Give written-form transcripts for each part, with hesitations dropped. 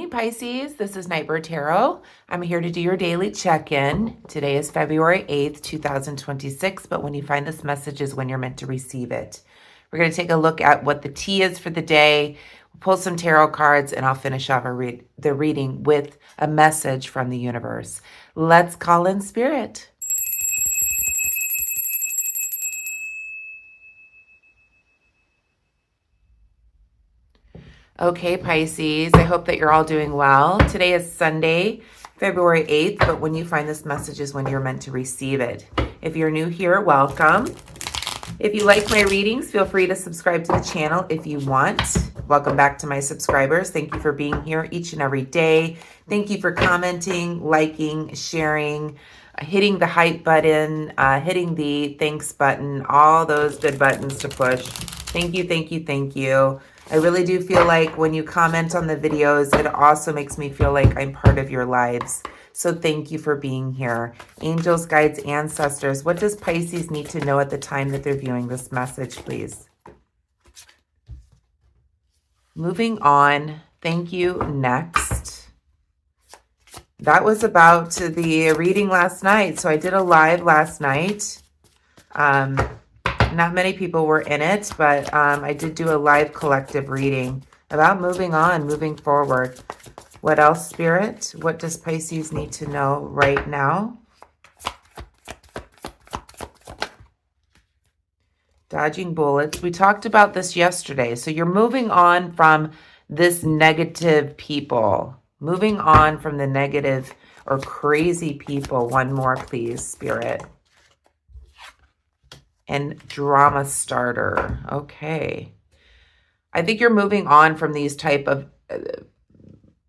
morning, Pisces. This is Nightbird Tarot. I'm here to do your daily check-in. Today is February 8th, 2026, but when you find this message is when you're meant to receive it. We're going to take a look at what the tea is for the day. We'll pull some tarot cards, and I'll finish off the reading with a message from the universe. Let's call in spirit. Okay, Pisces, I hope that you're all doing well. Today is Sunday, February 8th, but when you find this message is when you're meant to receive it. If you're new here, welcome. If you like my readings, feel free to subscribe to the channel if you want. Welcome back to my subscribers. Thank you for being here each and every day. Thank you for commenting, liking, sharing, hitting the hype button, hitting the thanks button, all those good buttons to push. Thank you, thank you, thank you. I really do feel like when you comment on the videos, it also makes me feel like I'm part of your lives. So thank you for being here. Angels, guides, ancestors, what does Pisces need to know at the time that they're viewing this message, please? Moving on. Thank you. Next. That was about the reading last night. So I did a live last night. Not many people were in it, but I did do a live collective reading about moving on, moving forward. What else, Spirit? What does Pisces need to know right now? Dodging bullets. We talked about this yesterday. So you're moving on from this negative people. Moving on from the negative or crazy people. One more, please, Spirit. And drama starter. Okay. I think you're moving on from these type of,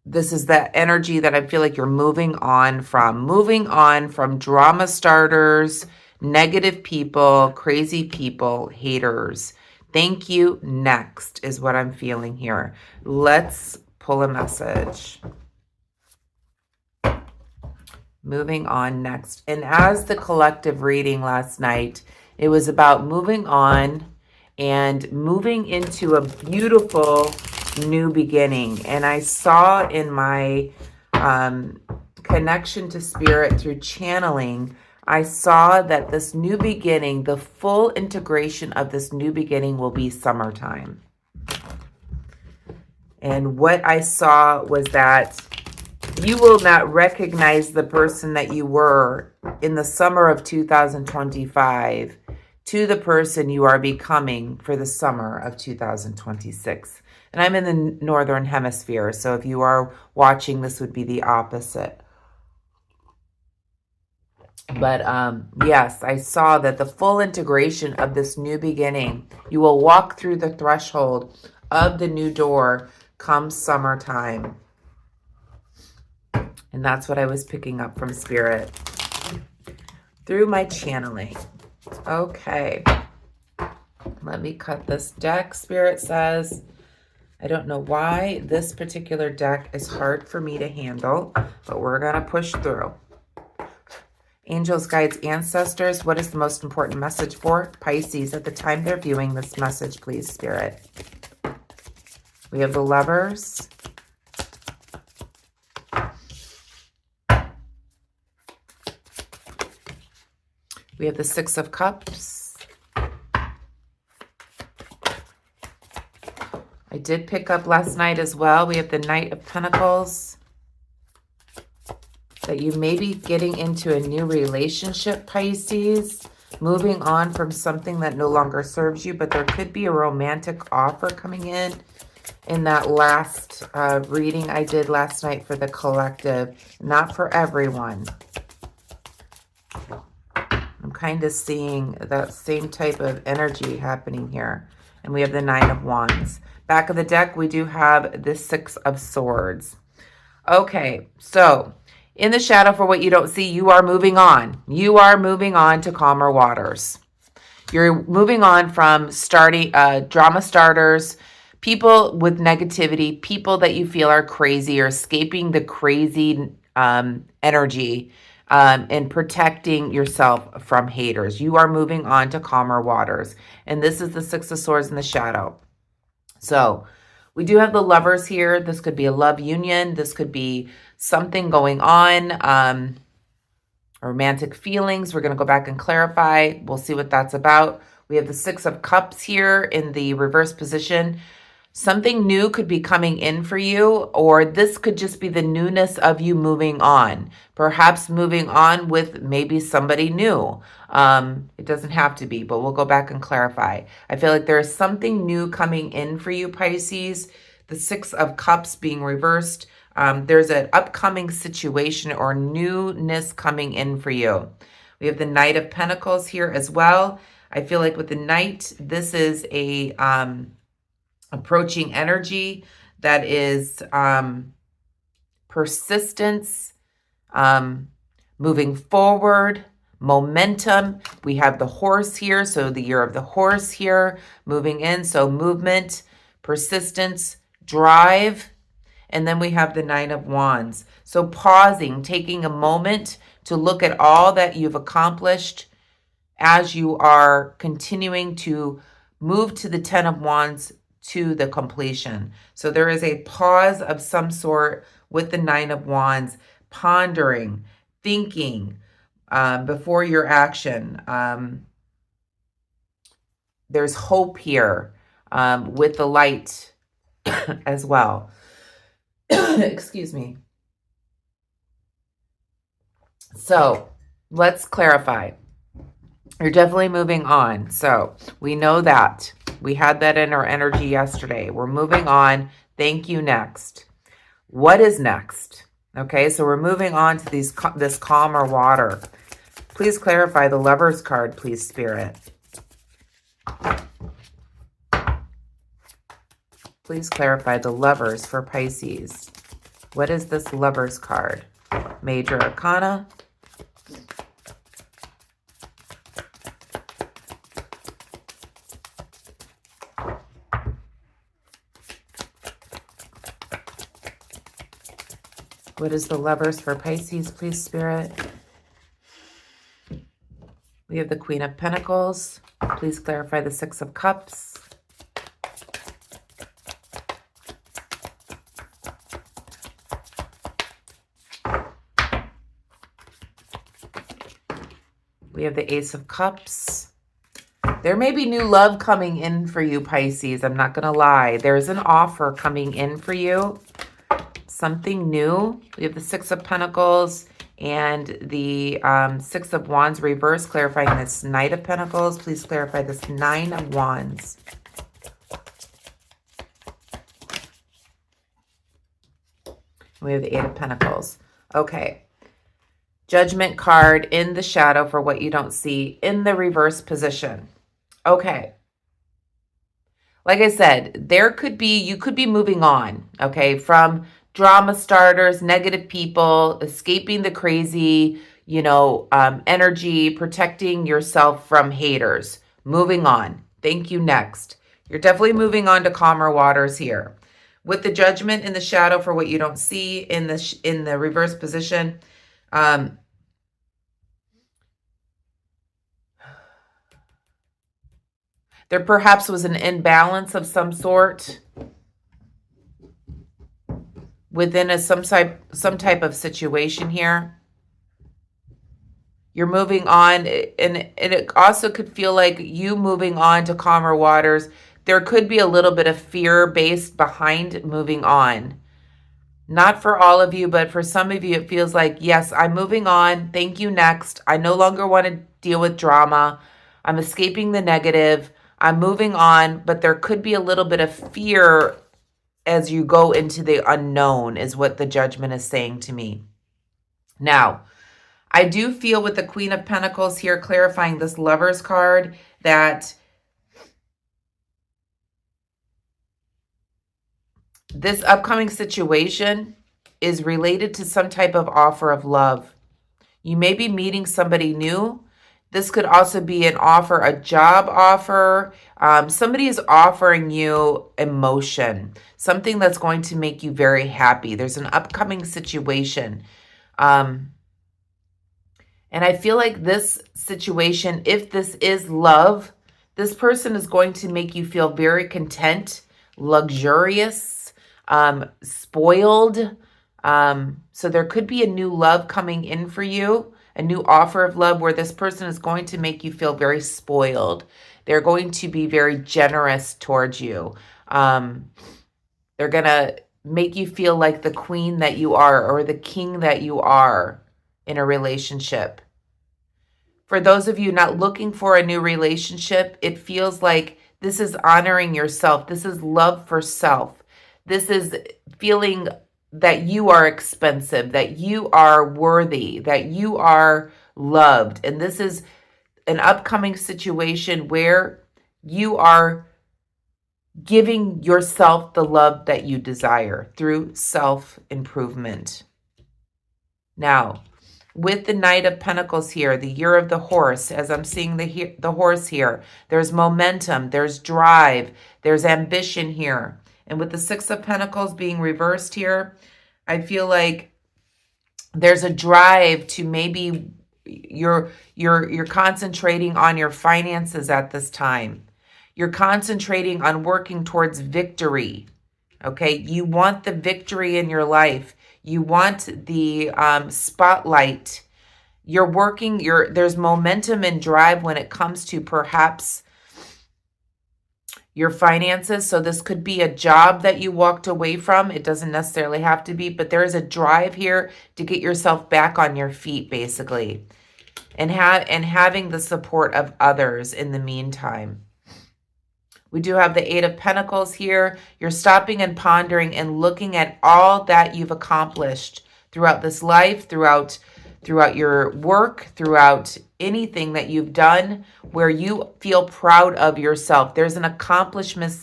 this is the energy that I feel like you're moving on from drama starters, negative people, crazy people, haters. Thank you. Next is what I'm feeling here. Let's pull a message. Moving on next. And as the collective reading last night, it was about moving on and moving into a beautiful new beginning. And I saw in my connection to spirit through channeling, I saw that this new beginning, the full integration of this new beginning will be summertime. And what I saw was that you will not recognize the person that you were in the summer of 2025 to the person you are becoming for the summer of 2026. And I'm in the Northern Hemisphere, so if you are watching, this would be the opposite. But yes, I saw that the full integration of this new beginning, you will walk through the threshold of the new door come summertime. And that's what I was picking up from Spirit through my channeling. Okay. Let me cut this deck. Spirit says, I don't know why this particular deck is hard for me to handle, but we're going to push through. Angels, guides, ancestors, what is the most important message for Pisces at the time they're viewing this message, please, Spirit? We have the Lovers. We have the Six of Cups. I did pick up last night as well. We have the Knight of Pentacles. That you may be getting into a new relationship, Pisces. Moving on from something that no longer serves you, but there could be a romantic offer coming in that last reading I did last night for the collective. Not for everyone. I'm kind of seeing that same type of energy happening here. And we have the Nine of Wands. Back of the deck, we do have the Six of Swords. Okay, so in the shadow for what you don't see, you are moving on. You are moving on to calmer waters. You're moving on from starting drama starters, people with negativity, people that you feel are crazy or escaping the crazy energy. And protecting yourself from haters. You are moving on to calmer waters. And this is the Six of Swords in the shadow. So We do have the Lovers here. This could be a love union. This could be something going on, romantic feelings. We're going to go back and clarify. We'll see what that's about. We have the Six of Cups here in the reverse position. Something new could be coming in for you, or this could just be the newness of you moving on. Perhaps moving on with maybe somebody new. It doesn't have to be, but we'll go back and clarify. I feel like there's something new coming in for you, Pisces. The Six of Cups being reversed. There's an upcoming situation or newness coming in for you. We have the Knight of Pentacles here as well. I feel like with the Knight, this is a approaching energy that is persistence, moving forward, momentum. We have the Horse here, so the year of the Horse here, moving in. So movement, persistence, drive. And then we have the Nine of Wands. So pausing, taking a moment to look at all that you've accomplished as you are continuing to move to the Ten of Wands to the completion. So there is a pause of some sort with the Nine of Wands, pondering, thinking before your action. There's hope here with the light as well. Excuse me. So let's clarify. You're definitely moving on. So we know that. We had that in our energy yesterday. We're moving on. Thank you. Next. What is next? Okay, so we're moving on to this calmer water. Please clarify the Lover's card, please, Spirit. Please clarify the Lovers for Pisces. What is this Lover's card? Major Arcana. What is the Lovers for Pisces, please, Spirit? We have the Queen of Pentacles. Please clarify the Six of Cups. We have the Ace of Cups. There may be new love coming in for you, Pisces. I'm not going to lie. There's an offer coming in for you. Something new. We have the Six of Pentacles and the Six of Wands reverse, clarifying this Knight of Pentacles. Please clarify this Nine of Wands. We have the Eight of Pentacles. Okay. Judgment card in the shadow for what you don't see in the reverse position. Okay. Like I said, you could be moving on, okay, from drama starters, negative people, escaping the crazy, energy, protecting yourself from haters, moving on. Thank you. Next. You're definitely moving on to calmer waters here. With the Judgment in the shadow for what you don't see in the reverse position, there perhaps was an imbalance of some sort within some type of situation here. You're moving on, and it also could feel like you moving on to calmer waters. There could be a little bit of fear based behind moving on. Not for all of you, but for some of you, it feels like, yes, I'm moving on. Thank you. Next. I no longer want to deal with drama. I'm escaping the negative. I'm moving on, but there could be a little bit of fear as you go into the unknown is what the Judgment is saying to me. Now, I do feel with the Queen of Pentacles here, clarifying this Lover's card, that this upcoming situation is related to some type of offer of love. You may be meeting somebody new. This could also be an offer, a job offer. Somebody is offering you emotion, something that's going to make you very happy. There's an upcoming situation. And I feel like this situation, if this is love, this person is going to make you feel very content, luxurious, spoiled. So there could be a new love coming in for you, a new offer of love where this person is going to make you feel very spoiled. They're going to be very generous towards you. They're going to make you feel like the queen that you are or the king that you are in a relationship. For those of you not looking for a new relationship, it feels like this is honoring yourself. This is love for self. This is feeling that you are expensive, that you are worthy, that you are loved. And this is an upcoming situation where you are giving yourself the love that you desire through self-improvement. Now, with the Knight of Pentacles here, the year of the horse, as I'm seeing the horse here, there's momentum, there's drive, there's ambition here. And with the Six of Pentacles being reversed here, I feel like there's a drive to maybe you're concentrating on your finances at this time. You're concentrating on working towards victory. Okay, you want the victory in your life. You want the spotlight. You're working, there's momentum and drive when it comes to perhaps your finances. So this could be a job that you walked away from. It doesn't necessarily have to be, but there is a drive here to get yourself back on your feet, basically, and having the support of others in the meantime. We do have the Eight of Pentacles here. You're stopping and pondering and looking at all that you've accomplished throughout this life, throughout your work, throughout anything that you've done where you feel proud of yourself. There's an accomplishment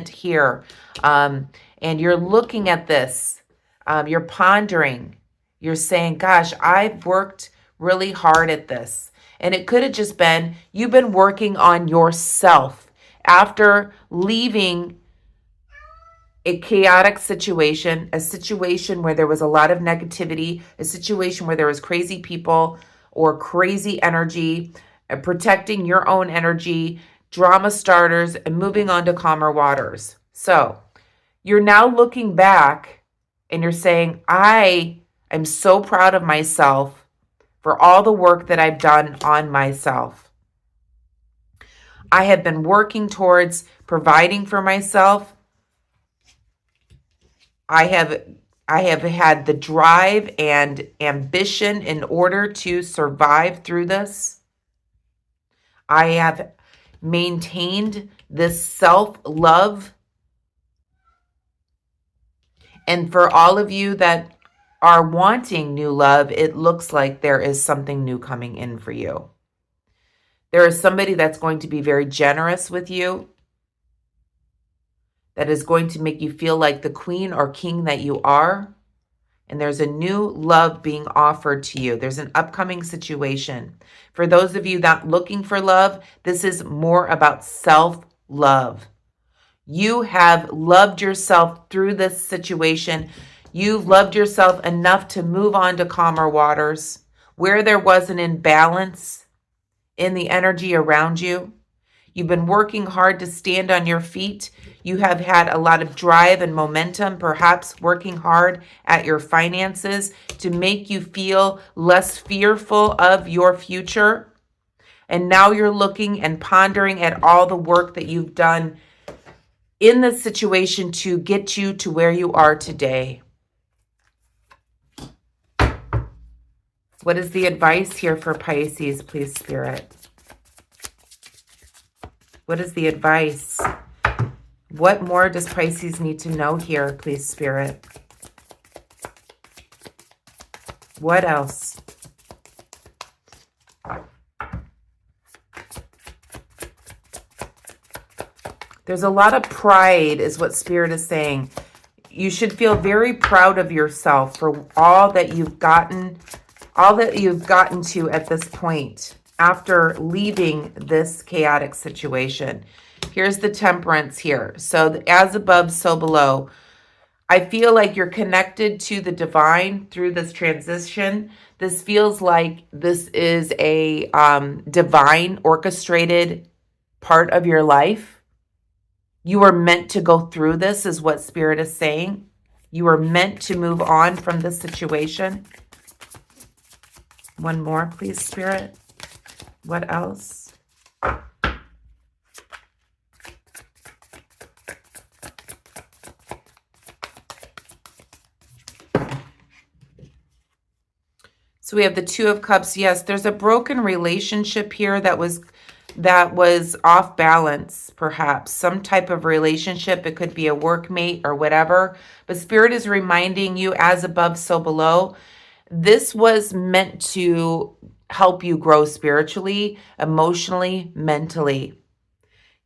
here. And you're looking at this. You're pondering. You're saying, gosh, I've worked really hard at this. And it could have just been you've been working on yourself. After leaving a chaotic situation, a situation where there was a lot of negativity, a situation where there was crazy people or crazy energy, protecting your own energy, drama starters, and moving on to calmer waters. So you're now looking back and you're saying, I am so proud of myself for all the work that I've done on myself. I have been working towards providing for myself. I have had the drive and ambition in order to survive through this. I have maintained this self-love. And for all of you that are wanting new love, it looks like there is something new coming in for you. There is somebody that's going to be very generous with you, that is going to make you feel like the queen or king that you are. And there's a new love being offered to you. There's an upcoming situation. For those of you that looking for love, this is more about self-love. You have loved yourself through this situation. You've loved yourself enough to move on to calmer waters where there was an imbalance in the energy around you. You've been working hard to stand on your feet. You have had a lot of drive and momentum, perhaps working hard at your finances to make you feel less fearful of your future. And now you're looking and pondering at all the work that you've done in this situation to get you to where you are today. What is the advice here for Pisces, please, Spirit? What is the advice? What more does Pisces need to know here, please, Spirit? What else? There's a lot of pride is what Spirit is saying. You should feel very proud of yourself for all that you've gotten to at this point after leaving this chaotic situation. Here's the Temperance here. So as above, so below. I feel like you're connected to the divine through this transition. This feels like this is a divine orchestrated part of your life. You are meant to go through this, is what Spirit is saying. You are meant to move on from this situation. One more, please, Spirit. What else? So we have the Two of Cups. Yes, there's a broken relationship here that was off balance, perhaps. Some type of relationship. It could be a workmate or whatever. But Spirit is reminding you, as above, so below. This was meant to help you grow spiritually, emotionally, mentally.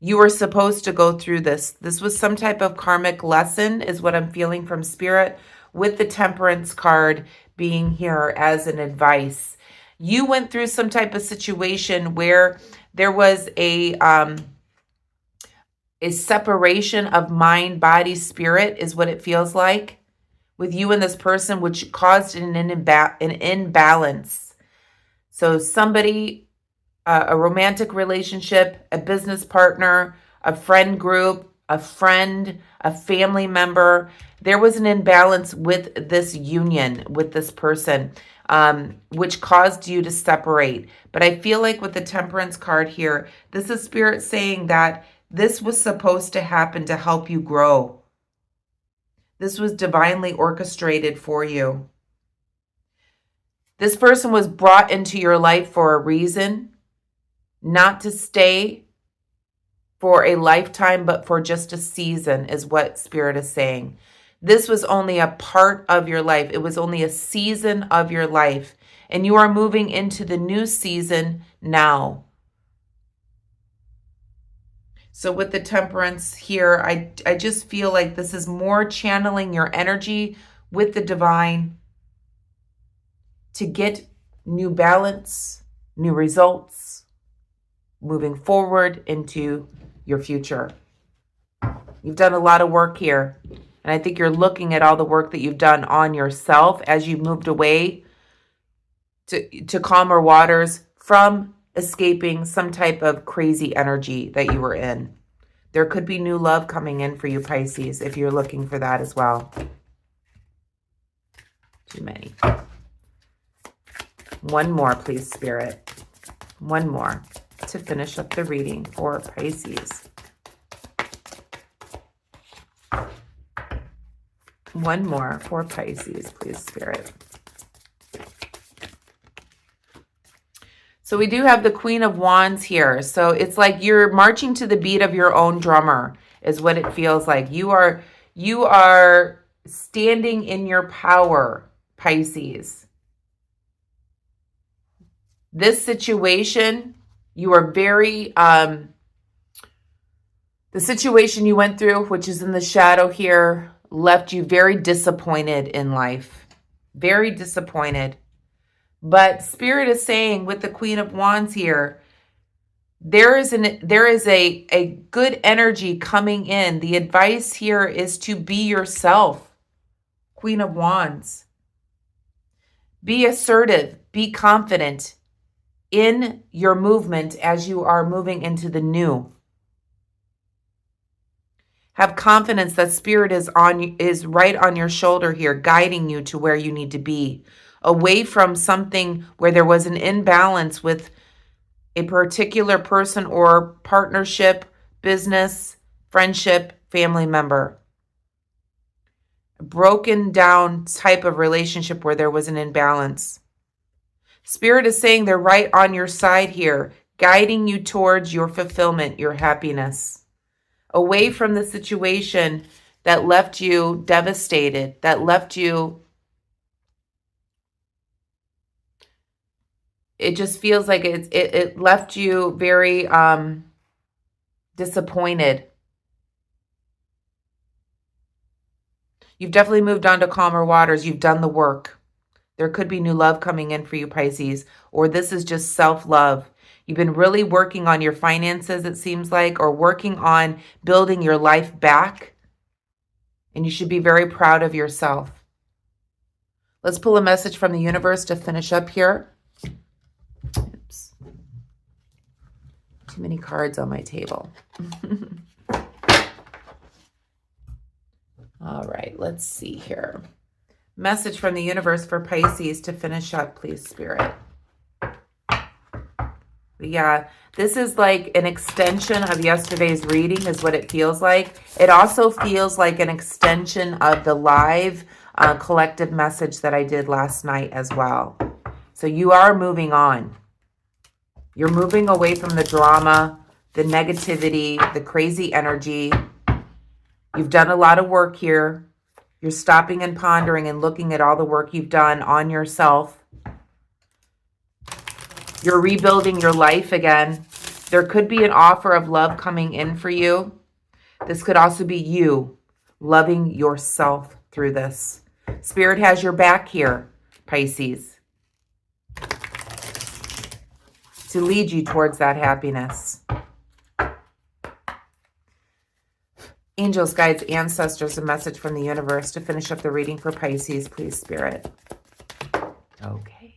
You were supposed to go through this. This was some type of karmic lesson, is what I'm feeling from Spirit, with the Temperance card being here as an advice. You went through some type of situation where there was a separation of mind, body, spirit, is what it feels like, with you and this person, which caused an imbalance. So somebody, a romantic relationship, a business partner, a friend group, a friend, a family member, there was an imbalance with this union, with this person, which caused you to separate. But I feel like with the Temperance card here, this is Spirit saying that this was supposed to happen to help you grow. This was divinely orchestrated for you. This person was brought into your life for a reason, not to stay for a lifetime, but for just a season, is what Spirit is saying. This was only a part of your life. It was only a season of your life. And you are moving into the new season now. So with the Temperance here, I just feel like this is more channeling your energy with the divine to get new balance, new results, moving forward into your future. You've done a lot of work here. And I think you're looking at all the work that you've done on yourself as you moved away to calmer waters from escaping some type of crazy energy that you were in. There could be new love coming in for you, Pisces, if you're looking for that as well. Too many. One more, please, Spirit. One more to finish up the reading for Pisces. One more for Pisces, please, Spirit. So we do have the Queen of Wands here. So it's like you're marching to the beat of your own drummer, is what it feels like. You are standing in your power, Pisces. This situation, you are very, the situation you went through, which is in the shadow here, left you very disappointed in life. Very disappointed. But Spirit is saying with the Queen of Wands here, there is a good energy coming in. The advice here is to be yourself, Queen of Wands. Be assertive, be confident in your movement as you are moving into the new. Have confidence that Spirit is right on your shoulder here, guiding you to where you need to be, away from something where there was an imbalance with a particular person or partnership, business, friendship, family member. A broken down type of relationship where there was an imbalance. Spirit is saying they're right on your side here, guiding you towards your fulfillment, your happiness. Away from the situation that left you devastated, that left you, it just feels like it left you very disappointed. You've definitely moved on to calmer waters. You've done the work. There could be new love coming in for you, Pisces, or this is just self-love. You've been really working on your finances, it seems like, or working on building your life back. And you should be very proud of yourself. Let's pull a message from the universe to finish up here. Oops. Too many cards on my table. All right, let's see here. Message from the universe for Pisces to finish up, please, Spirit. Yeah, this is like an extension of yesterday's reading is what it feels like. It also feels like an extension of the live collective message that I did last night as well. So you are moving on. You're moving away from the drama, the negativity, the crazy energy. You've done a lot of work here. You're stopping and pondering and looking at all the work you've done on yourself. You're rebuilding your life again. There could be an offer of love coming in for you. This could also be you loving yourself through this. Spirit has your back here, Pisces, to lead you towards that happiness. Angels, guides, ancestors, a message from the universe to finish up the reading for Pisces, please, Spirit. Okay.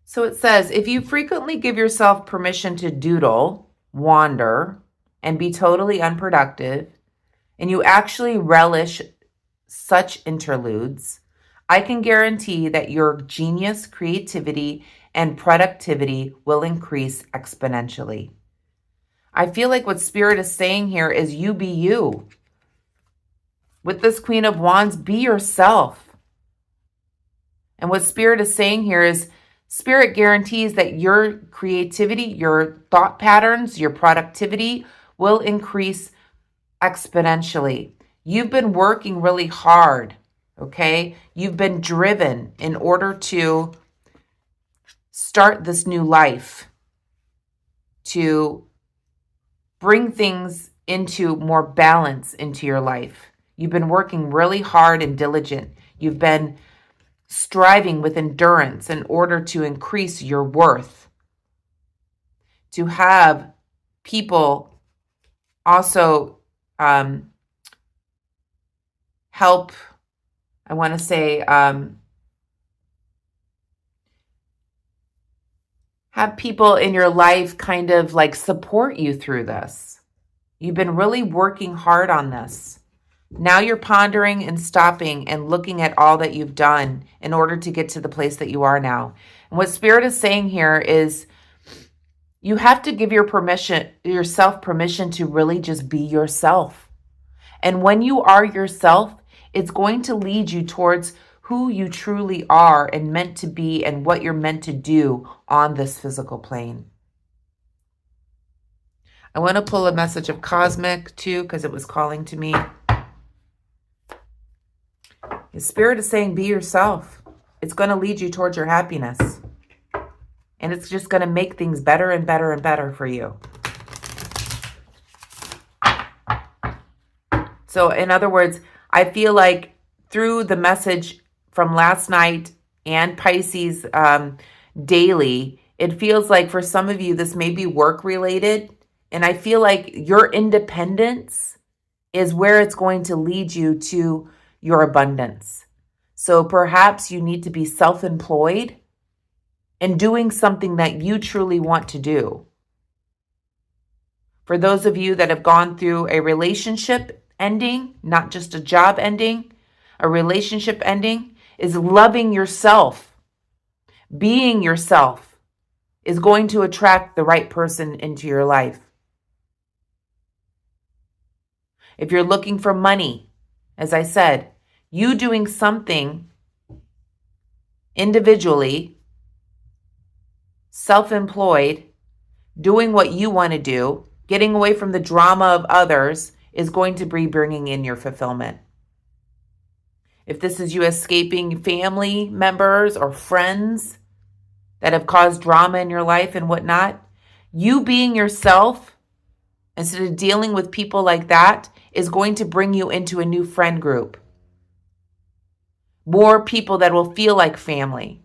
So it says, if you frequently give yourself permission to doodle, wander, and be totally unproductive, and you actually relish such interludes, I can guarantee that your genius, creativity, and productivity will increase exponentially. I feel like what Spirit is saying here is you be you. With this Queen of Wands, be yourself. And what Spirit is saying here is Spirit guarantees that your creativity, your thought patterns, your productivity will increase exponentially. You've been working really hard, okay? You've been driven in order to start this new life, to bring things into more balance into your life. You've been working really hard and diligent. You've been striving with endurance in order to increase your worth. To have people also help, I want to say, have people in your life kind of like support you through this. You've been really working hard on this. Now you're pondering and stopping and looking at all that you've done in order to get to the place that you are now. And what Spirit is saying here is you have to give yourself permission to really just be yourself. And when you are yourself, it's going to lead you towards who you truly are and meant to be and what you're meant to do on this physical plane. I want to pull a message of Cosmic too, because it was calling to me. The Spirit is saying, be yourself. It's going to lead you towards your happiness. And it's just going to make things better and better and better for you. So in other words, I feel like through the message from last night and Pisces daily, it feels like for some of you, this may be work related. And I feel like your independence is where it's going to lead you to your abundance. So perhaps you need to be self-employed and doing something that you truly want to do. For those of you that have gone through a relationship ending, not just a job ending, a relationship ending, is loving yourself. Being yourself is going to attract the right person into your life. If you're looking for money, as I said, you doing something individually, self-employed, doing what you want to do, getting away from the drama of others is going to be bringing in your fulfillment. If this is you escaping family members or friends that have caused drama in your life and whatnot, you being yourself instead of dealing with people like that is going to bring you into a new friend group. More people that will feel like family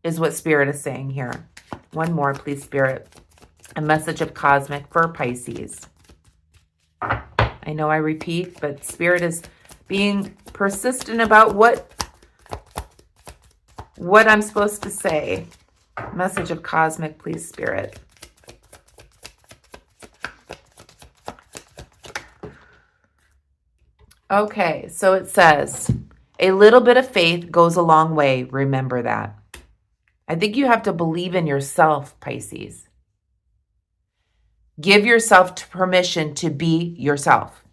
is what Spirit is saying here. One more, please, Spirit. A message of Cosmic for Pisces. I know I repeat, but Spirit is being persistent about what I'm supposed to say. Message of Cosmic, please, Spirit. Okay, so it says, a little bit of faith goes a long way. Remember that. I think you have to believe in yourself, Pisces. Give yourself permission to be yourself.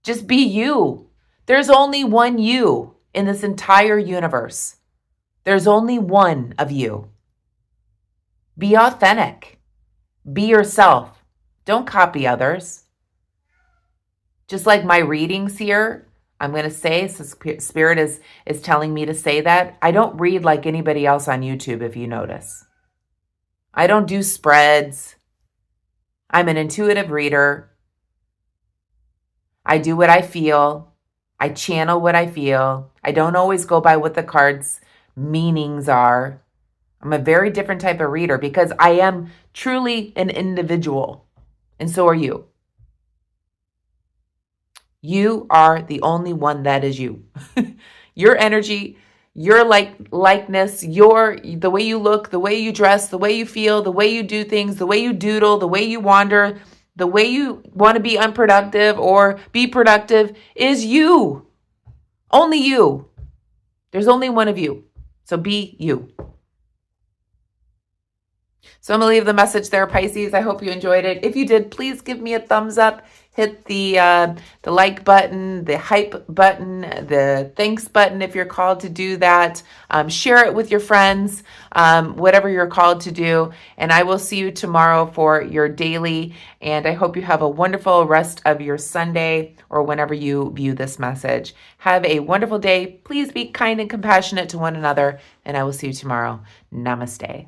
Just be you. There's only one you in this entire universe. There's only one of you. Be authentic. Be yourself. Don't copy others. Just like my readings here, I'm going to say, so Spirit is telling me to say that. I don't read like anybody else on YouTube, if you notice. I don't do spreads. I'm an intuitive reader. I do what I feel. I channel what I feel. I don't always go by what the cards' meanings are. I'm a very different type of reader because I am truly an individual. And so are you. You are the only one that is you. Your energy, your likeness, the way you look, the way you dress, the way you feel, the way you do things, the way you doodle, the way you wander, the way you want to be unproductive or be productive is you. Only you. There's only one of you. So be you. So I'm going to leave the message there, Pisces. I hope you enjoyed it. If you did, please give me a thumbs up. Hit the like button, the hype button, the thanks button if you're called to do that. Share it with your friends, whatever you're called to do. And I will see you tomorrow for your daily. And I hope you have a wonderful rest of your Sunday or whenever you view this message. Have a wonderful day. Please be kind and compassionate to one another. And I will see you tomorrow. Namaste.